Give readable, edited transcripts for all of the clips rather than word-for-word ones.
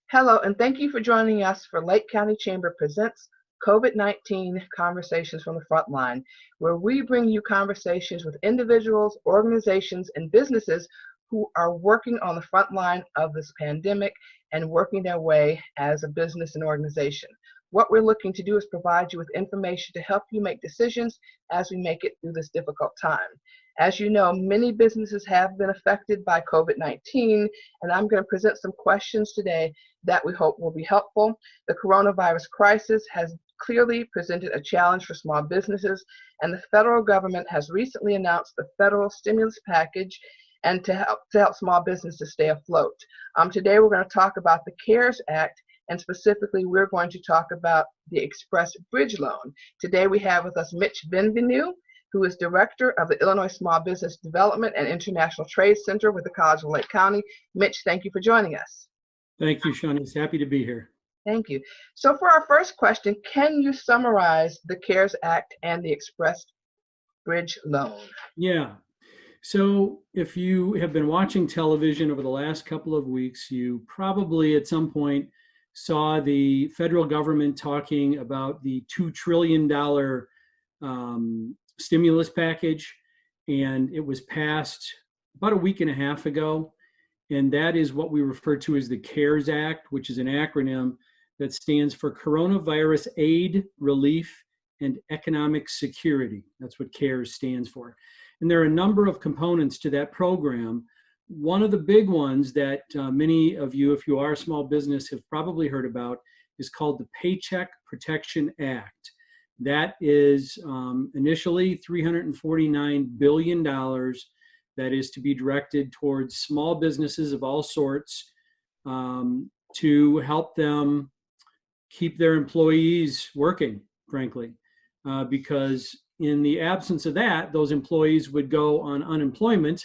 Hello, and thank you for joining us for Lake County Chamber Presents COVID-19 Conversations from the Frontline, where we bring you conversations with individuals, organizations, and businesses who are working on the front line of this pandemic and working their way as a business and organization. What we're looking to do is provide you with information to help you make decisions as we make it through this difficult time. As you know, many businesses have been affected by COVID-19, and I'm going to present some questions today that we hope will be helpful. The coronavirus crisis has clearly presented a challenge for small businesses, and the federal government has recently announced the federal stimulus package and to help small businesses stay afloat. Today we're going to talk about the CARES Act, and specifically we're going to talk about the Express Bridge Loan. Today we have with us Mitch Bienvenue, who is Director of the Illinois Small Business Development and International Trade Center with the College of Lake County. Mitch, thank you for joining us. Thank you, Shaunese. Happy to be here. Thank you. So for our first question, can you summarize the CARES Act and the Express Bridge Loan? Yeah. So if you have been watching television over the last couple of weeks, you probably at some point saw the federal government talking about the $2 trillion stimulus package, and it was passed about a week and a half ago. And that is what we refer to as the CARES Act, which is an acronym that stands for Coronavirus Aid, Relief, and Economic Security. That's what CARES stands for. And there are a number of components to that program. One of the big ones that many of you, if you are a small business, have probably heard about is called the Paycheck Protection Act. That is initially $349 billion that is to be directed towards small businesses of all sorts to help them keep their employees working, frankly, because in the absence of that, those employees would go on unemployment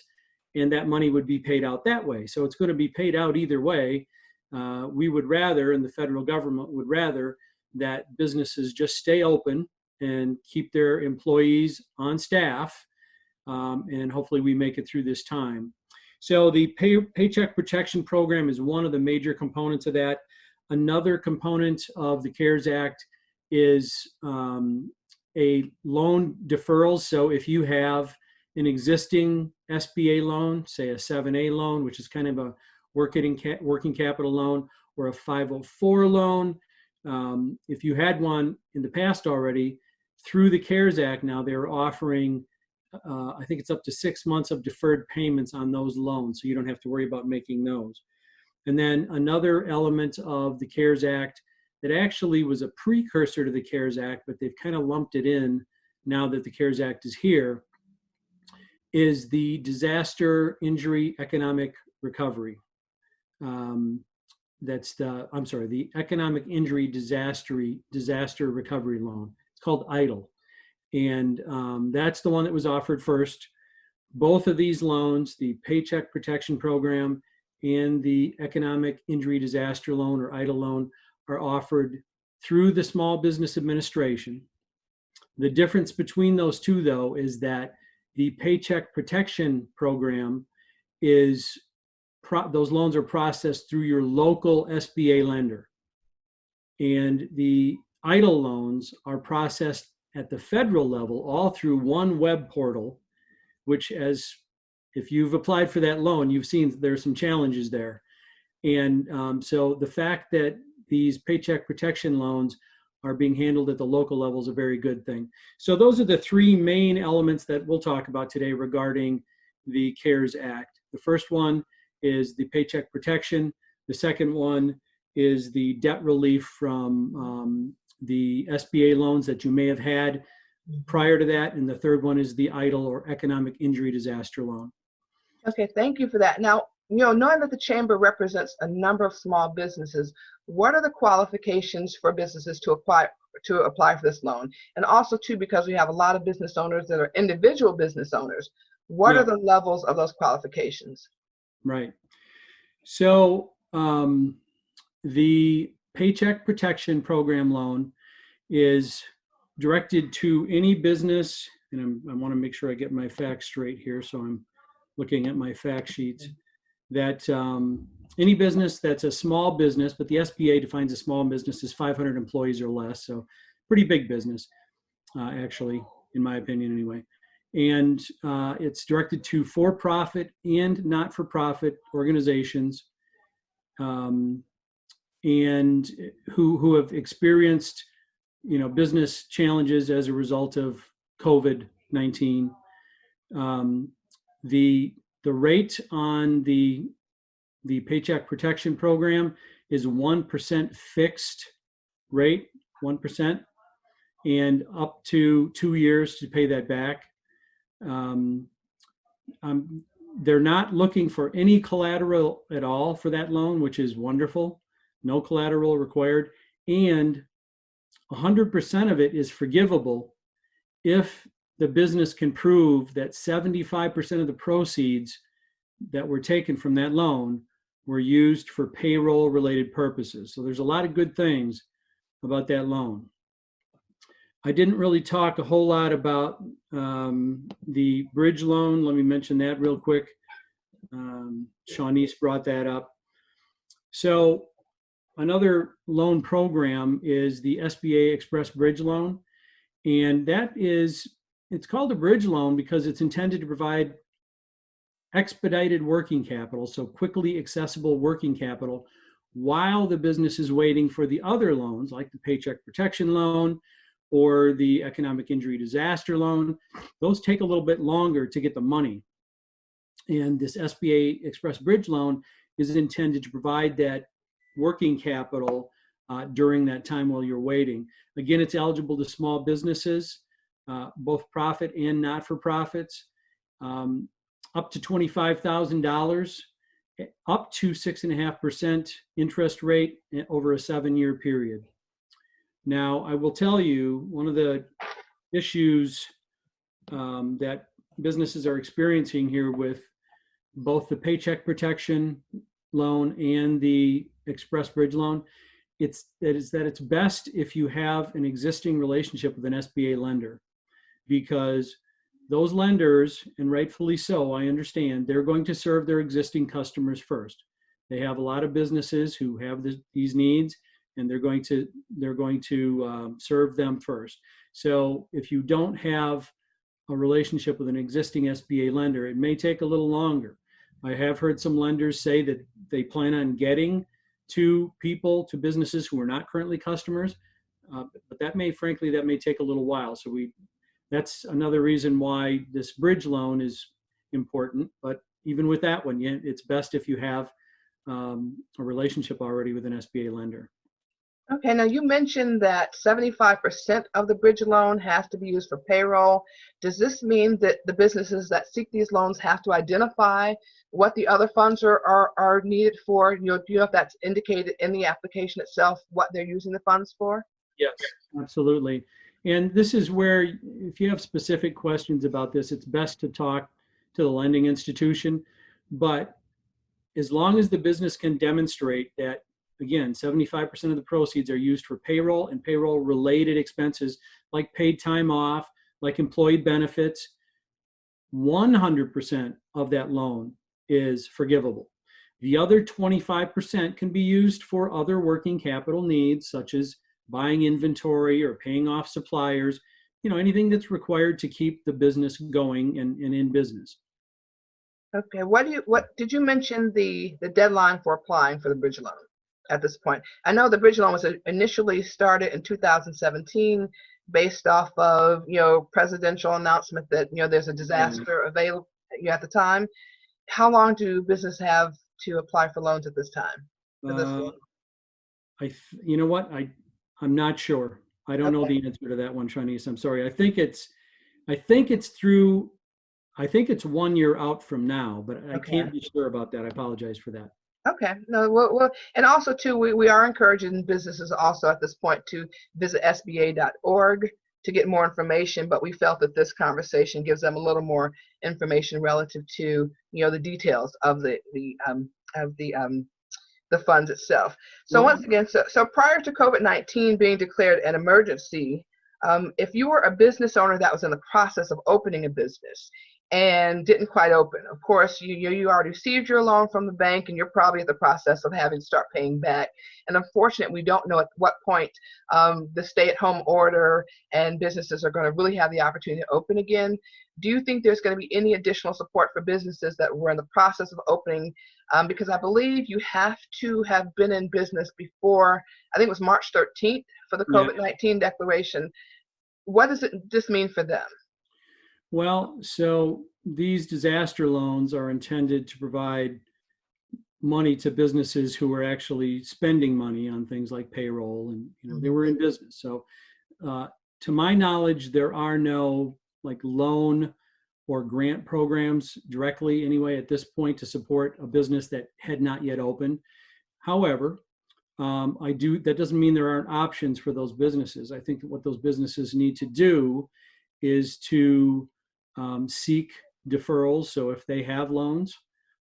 and that money would be paid out that way. So it's going to be paid out either way. We would rather, and the federal government would rather, that businesses just stay open and keep their employees on staff, and hopefully we make it through this time. So the Paycheck Protection Program is one of the major components of that. Another component of the CARES Act is a loan deferral. So if you have an existing SBA loan, say a 7A loan, which is kind of a working capital loan, or a 504 loan, if you had one in the past already, through the CARES Act now they're offering, I think it's up to 6 months of deferred payments on those loans, so you don't have to worry about making those. And then another element of the CARES Act that actually was a precursor to the CARES Act, but they've kind of lumped it in now that the CARES Act is here, is the Disaster Injury Economic Recovery. The Economic Injury Disaster Recovery Loan. It's called EIDL. And that's the one that was offered first. Both of these loans, the Paycheck Protection Program and the Economic Injury Disaster Loan, or EIDL loan, are offered through the Small Business Administration. The difference between those two, though, is that the Paycheck Protection Program is, those loans are processed through your local SBA lender. And the EIDL loans are processed at the federal level, all through one web portal, which, as if you've applied for that loan, you've seen there's some challenges there. And so the fact that these paycheck protection loans are being handled at the local level is a very good thing. So those are the three main elements that we'll talk about today regarding the CARES Act. The first one is the paycheck protection. The second one is the debt relief from the SBA loans that you may have had prior to that. And the third one is the EIDL, or Economic Injury Disaster Loan. Okay, thank you for that. Now, knowing that the Chamber represents a number of small businesses, what are the qualifications for businesses to apply for this loan? And also, too, because we have a lot of business owners that are individual business owners, what are the levels of those qualifications? Right. So the Paycheck Protection Program loan is directed to any business, and I want to make sure I get my facts straight here, so I'm looking at my fact sheets. that any business that's a small business, but the SBA defines a small business as 500 employees or less, so pretty big business, actually, in my opinion anyway. And it's directed to for-profit and not-for-profit organizations, and who have experienced, business challenges as a result of COVID-19. The rate on the Paycheck Protection Program is 1% fixed rate, 1%, and up to 2 years to pay that back. They're not looking for any collateral at all for that loan, which is wonderful. No collateral required, and 100% of it is forgivable if the business can prove that 75% of the proceeds that were taken from that loan were used for payroll related purposes. So there's a lot of good things about that loan. I didn't really talk a whole lot about the bridge loan. Let me mention that real quick. Shaunese brought that up. So another loan program is the SBA Express Bridge Loan. And it's called a bridge loan because it's intended to provide expedited working capital, so quickly accessible working capital, while the business is waiting for the other loans, like the Paycheck Protection Loan or the Economic Injury Disaster Loan. Those take a little bit longer to get the money. And this SBA Express Bridge Loan is intended to provide that working capital during that time while you're waiting. Again, it's eligible to small businesses, both profit and not-for-profits, up to $25,000, up to 6.5% interest rate over a 7-year period. Now, I will tell you, one of the issues that businesses are experiencing here with both the Paycheck Protection Loan and the Express Bridge Loan, is that it's best if you have an existing relationship with an SBA lender, because those lenders, and rightfully so, I understand, they're going to serve their existing customers first. They have a lot of businesses who have these needs, and they're going to serve them first. So if you don't have a relationship with an existing SBA lender, it may take a little longer. I have heard some lenders say that they plan on getting to businesses who are not currently customers, but that may take a little while. So that's another reason why this bridge loan is important. But even with that one, it's best if you have a relationship already with an SBA lender. Okay, now you mentioned that 75% of the bridge loan has to be used for payroll. Does this mean that the businesses that seek these loans have to identify what the other funds are needed for? Do you know if that's indicated in the application itself, what they're using the funds for? Yes, absolutely. And this is where, if you have specific questions about this, it's best to talk to the lending institution. But as long as the business can demonstrate that, again, 75% of the proceeds are used for payroll and payroll related expenses like paid time off, like employee benefits, 100% of that loan is forgivable. The other 25% can be used for other working capital needs, such as buying inventory or paying off suppliers, anything that's required to keep the business going and in business. Okay, what did you mention the deadline for applying for the bridge loan at this point? I know the bridge loan was initially started in 2017 based off of, presidential announcement that, there's a disaster available at the time. How long do businesses have to apply for loans at this time? For this loan? You know what? I'm not sure. I don't know the answer to that one, Shaunese. I'm sorry. I think it's 1 year out from now, but I can't be sure about that. I apologize for that. Okay. No, well, and also too, we are encouraging businesses also at this point to visit SBA.org to get more information, but we felt that this conversation gives them a little more information relative to, the details of the funds itself. So once again, so prior to COVID-19 being declared an emergency, if you were a business owner that was in the process of opening a business and didn't quite open. Of course, you already received your loan from the bank, and you're probably in the process of having to start paying back. And unfortunately, we don't know at what point the stay-at-home order and businesses are going to really have the opportunity to open again. Do you think there's going to be any additional support for businesses that were in the process of opening? Because I believe you have to have been in business before, I think it was March 13th for the COVID-19 declaration. What does this mean for them? Well, so these disaster loans are intended to provide money to businesses who are actually spending money on things like payroll, and they were in business. So to my knowledge, there are no like loan or grant programs directly anyway at this point to support a business that had not yet opened. However, that doesn't mean there aren't options for those businesses. I think that what those businesses need to do is to seek deferrals. So if they have loans,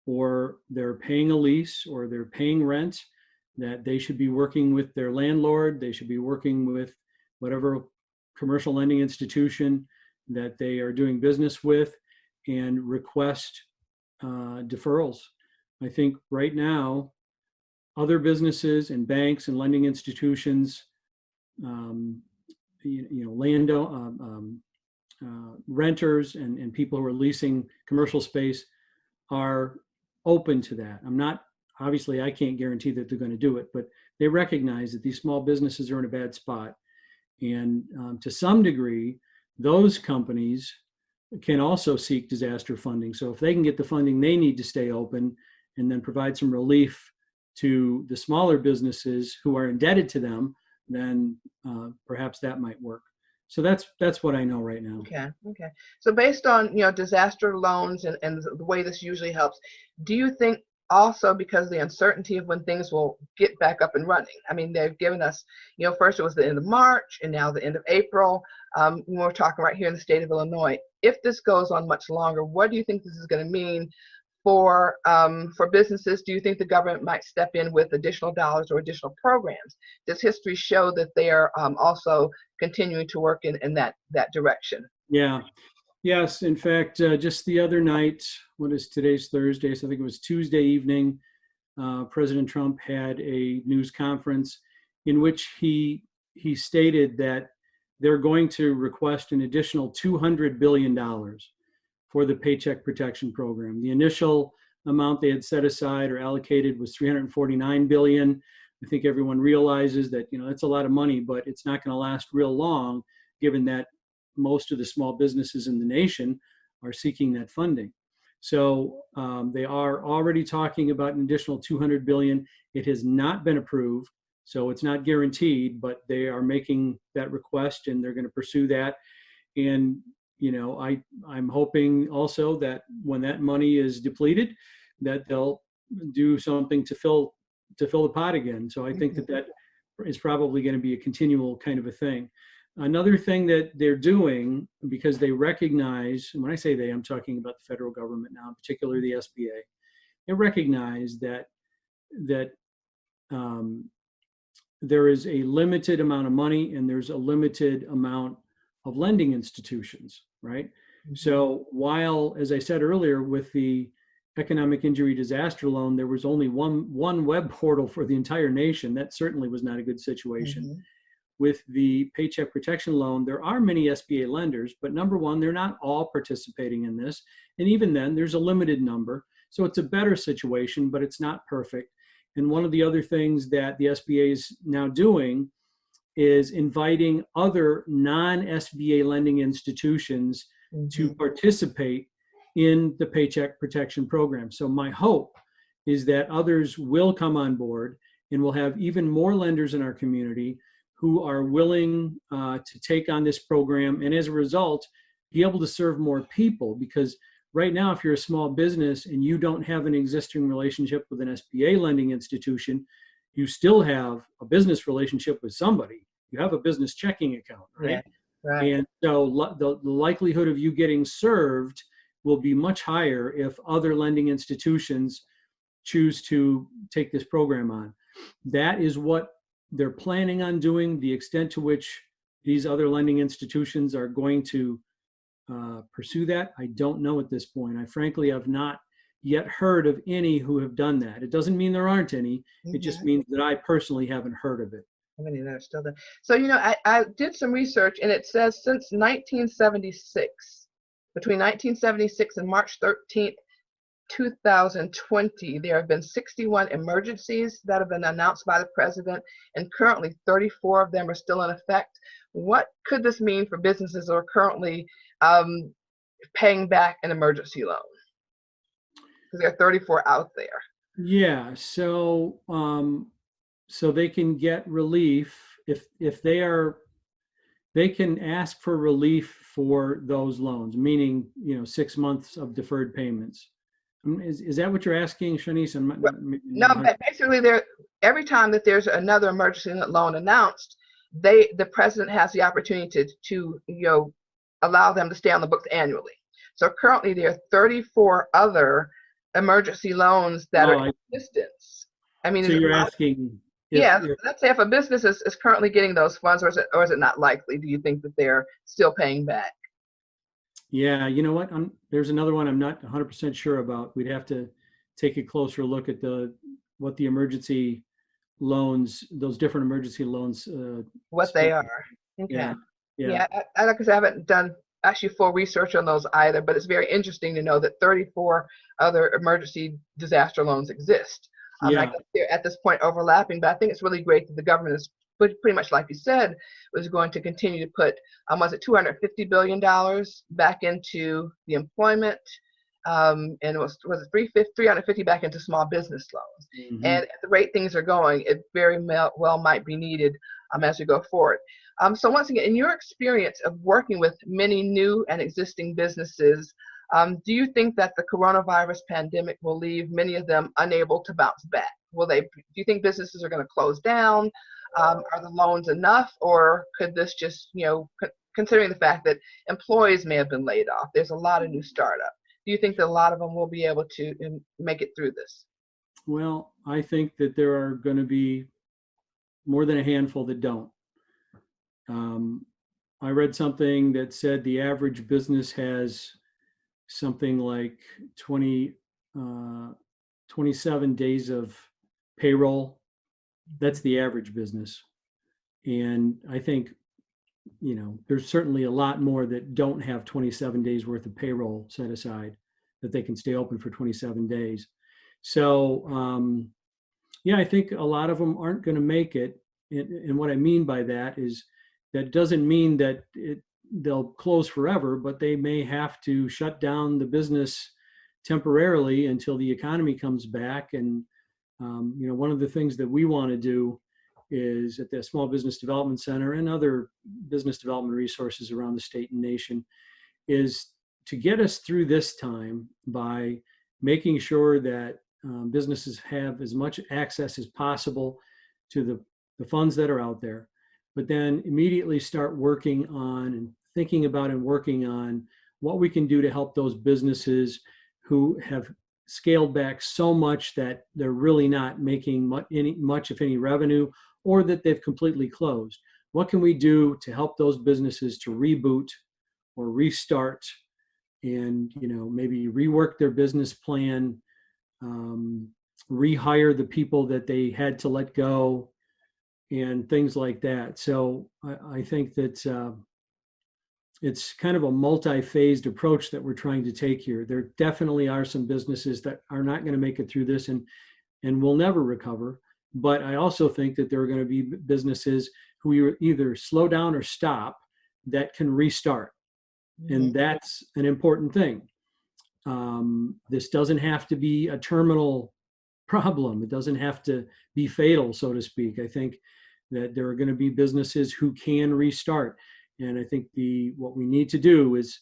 or they're paying a lease, or they're paying rent, that they should be working with their landlord. They should be working with whatever commercial lending institution that they are doing business with and request deferrals. I think right now, other businesses and banks and lending institutions, renters and people who are leasing commercial space are open to that. Obviously I can't guarantee that they're going to do it, but they recognize that these small businesses are in a bad spot. And to some degree, those companies can also seek disaster funding. So if they can get the funding they need to stay open and then provide some relief to the smaller businesses who are indebted to them, then perhaps that might work. So that's what I know right now. Okay. So based on disaster loans and the way this usually helps, do you think also because the uncertainty of when things will get back up and running? I mean, they've given us, first it was the end of March and now the end of April. We're talking right here in the state of Illinois. If this goes on much longer, what do you think this is going to mean for businesses? Do you think the government might step in with additional dollars or additional programs? Does history show that they are also continuing to work in that direction? Yes. In fact, just the other night, today's Thursday, so I think it was Tuesday evening, President Trump had a news conference in which he stated that they're going to request an additional $200 billion for the Paycheck Protection Program. The initial amount they had set aside or allocated was $349 billion. I think everyone realizes that that's a lot of money, but it's not going to last real long, given that most of the small businesses in the nation are seeking that funding. So they are already talking about an additional $200 billion. It has not been approved, so it's not guaranteed, but they are making that request and they're going to pursue that. And I'm hoping also that when that money is depleted, that they'll do something to fill the pot again. So I think that is probably going to be a continual kind of a thing. Another thing that they're doing, because they recognize, and when I say they, I'm talking about the federal government now, particularly the SBA, they recognize that there is a limited amount of money and there's a limited amount of lending institutions, right? So while, as I said earlier, with the economic injury disaster loan, there was only one web portal for the entire nation. That certainly was not a good situation. With the Paycheck Protection Loan, there are many SBA lenders, but number one, they're not all participating in this. And even then, there's a limited number. So it's a better situation, but it's not perfect. And one of the other things that the SBA is now doing is inviting other non-SBA lending institutions to participate in the Paycheck Protection Program. So my hope is that others will come on board and we'll have even more lenders in our community who are willing to take on this program, and as a result, be able to serve more people. Because right now, if you're a small business and you don't have an existing relationship with an SBA lending institution, you still have a business relationship with somebody. You have a business checking account, right? Yeah, right. And so the likelihood of you getting served will be much higher if other lending institutions choose to take this program on. That is what they're planning on doing. The extent to which these other lending institutions are going to pursue that? I don't know at this point. I frankly have not yet heard of any who have done that. It doesn't mean there aren't any. It just means that I personally haven't heard of it. How many that are still there? So, I did some research, and it says since 1976, between 1976 and March 13th, 2020, there have been 61 emergencies that have been announced by the president, and currently 34 of them are still in effect. What could this mean for businesses that are currently paying back an emergency loan? Because there are 34 out there. Yeah, so they can get relief if they can ask for relief for those loans, meaning 6 months of deferred payments. Is that what you're asking, Shaunese? No, but basically, every time that there's another emergency loan announced, the president has the opportunity to allow them to stay on the books annually. So currently, there are 34 other emergency loans that are in existence. I mean, so you're asking? Let's say if a business is currently getting those funds, or is it not likely? Do you think that they're still paying back? Yeah, you know what? There's another one I'm not 100% sure about. We'd have to take a closer look at what the emergency loans, those different emergency loans, what they are. Okay. Yeah. I like I said, I haven't done actually full research on those either, but it's very interesting to know that 34 other emergency disaster loans exist. I guess they're at this point overlapping, but I think it's really great that the government is pretty much, like you said, was going to continue to put, was it $250 billion back into the employment, and it was it 350 back into small business loans. Mm-hmm. And at the rate things are going, it very well might be needed as we go forward. So once again, in your experience of working with many new and existing businesses, do you think that the coronavirus pandemic will leave many of them unable to bounce back? Do you think businesses are going to close down? Are the loans enough, or could this just, considering the fact that employees may have been laid off, there's a lot of new startups. Do you think that a lot of them will be able to make it through this? Well, I think that there are going to be more than a handful that don't. I read something that said the average business has something like 27 days of payroll. That's the average business. And I think, there's certainly a lot more that don't have 27 days worth of payroll set aside, that they can stay open for 27 days. So, I think a lot of them aren't going to make it. And what I mean by that is that doesn't mean that they'll close forever, but they may have to shut down the business temporarily until the economy comes back. And, one of the things that we want to do is at the Small Business Development Center and other business development resources around the state and nation is to get us through this time by making sure that businesses have as much access as possible to the funds that are out there, but then immediately start working on and thinking about and working on what we can do to help those businesses who have scaled back so much that they're really not making much, if any, revenue, or that they've completely closed. What can we do to help those businesses to reboot or restart and, maybe rework their business plan, rehire the people that they had to let go, and things like that. So I think that it's kind of a multi-phased approach that we're trying to take here. There definitely are some businesses that are not going to make it through this and will never recover. But I also think that there are going to be businesses who either slow down or stop that can restart. Mm-hmm. And that's an important thing. This doesn't have to be a terminal problem. It doesn't have to be fatal, so to speak. I think that there are going to be businesses who can restart. And I think what we need to do is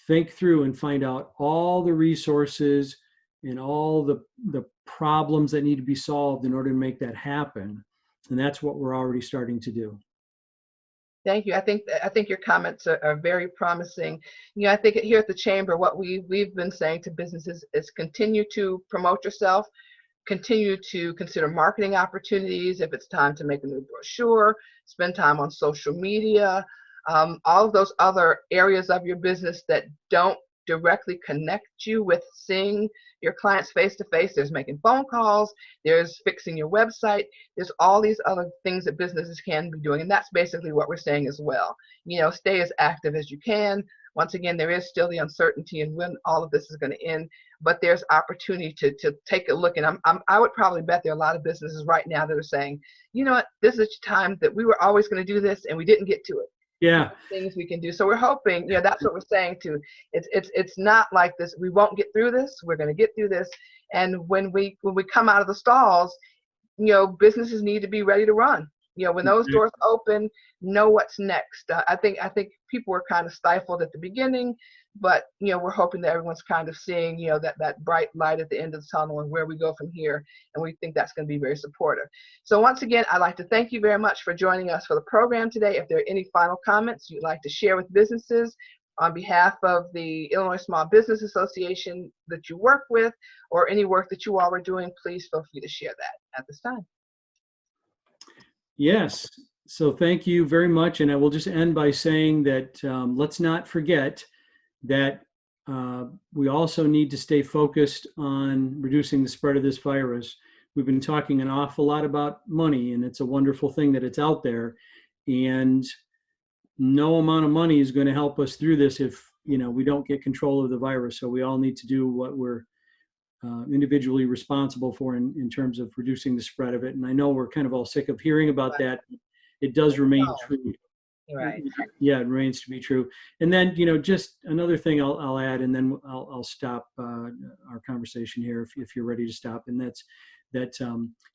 think through and find out all the resources and all the problems that need to be solved in order to make that happen. And that's what we're already starting to do. Thank you. I think your comments are very promising. I think here at the Chamber, what we've been saying to businesses is continue to promote yourself, continue to consider marketing opportunities. If it's time to make a new brochure, spend time on social media. all of those other areas of your business that don't directly connect you with seeing your clients face to face. There's making phone calls, there's fixing your website, there's all these other things that businesses can be doing, and that's basically what we're saying as well. Stay as active as you can. Once again, there is still the uncertainty in when all of this is going to end, but there's opportunity to take a look. And I would probably bet there are a lot of businesses right now that are saying, you know what, this is a time that we were always going to do this and we didn't get to it. Yeah. Things we can do. So we're hoping, that's what we're saying too. It's not like this, we won't get through this, we're going to get through this. And when we come out of the stalls, businesses need to be ready to run. When those doors open, know what's next. I think people were kind of stifled at the beginning, but we're hoping that everyone's kind of seeing that bright light at the end of the tunnel and where we go from here, and we think that's going to be very supportive. So once again, I'd like to thank you very much for joining us for the program today. If there are any final comments you'd like to share with businesses on behalf of the Illinois Small Business Association that you work with, or any work that you all are doing, please feel free to share that at this time. Yes. So thank you very much. And I will just end by saying that let's not forget that we also need to stay focused on reducing the spread of this virus. We've been talking an awful lot about money, and it's a wonderful thing that it's out there. And no amount of money is going to help us through this if we don't get control of the virus. So we all need to do what we're individually responsible for in terms of reducing the spread of it. And I know we're kind of all sick of hearing about that. It does remain true. Right. Yeah, it remains to be true. And then, just another thing I'll add, and then I'll stop our conversation here if you're ready to stop. And that's that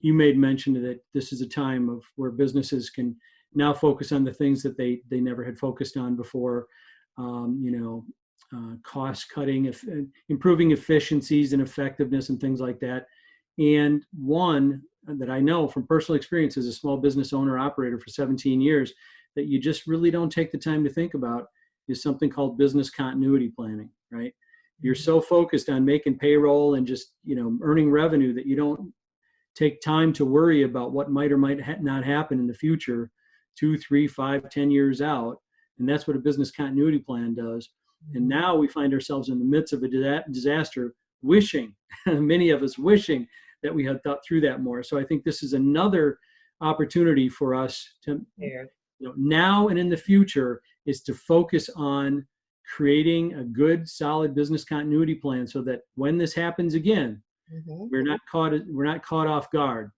you made mention that this is a time of where businesses can now focus on the things that they never had focused on before. Cost cutting, improving efficiencies and effectiveness and things like that. And one that I know from personal experience as a small business owner operator for 17 years that you just really don't take the time to think about is something called business continuity planning, right? You're so focused on making payroll and just, earning revenue that you don't take time to worry about what might or might not happen in the future, 2, 3, 5, 10 years out. And that's what a business continuity plan does. And now we find ourselves in the midst of a disaster, many of us wishing that we had thought through that more. So I think this is another opportunity for us to, now and in the future, is to focus on creating a good, solid business continuity plan so that when this happens again, we're not caught off guard.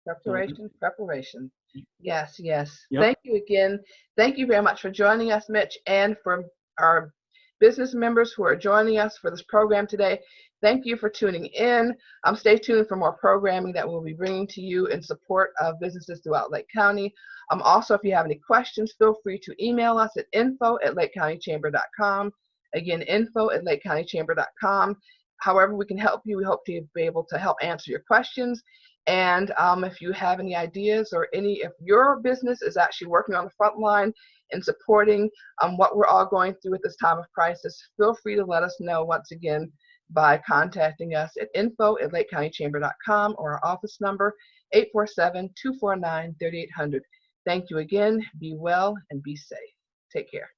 Preparation. Yes. Yep. Thank you again. Thank you very much for joining us, Mitch, and for our business members who are joining us for this program today. Thank you for tuning in. Stay tuned for more programming that we'll be bringing to you in support of businesses throughout Lake County. Also, if you have any questions, feel free to email us at info@lakecountychamber.com. Again, info@lakecountychamber.com. However we can help you, we hope to be able to help answer your questions. And if you have any ideas or if your business is actually working on the front line and supporting what we're all going through at this time of crisis, feel free to let us know once again by contacting us at info@lakecountychamber.com or our office number 847-249-3800. Thank you again. Be well and be safe. Take care.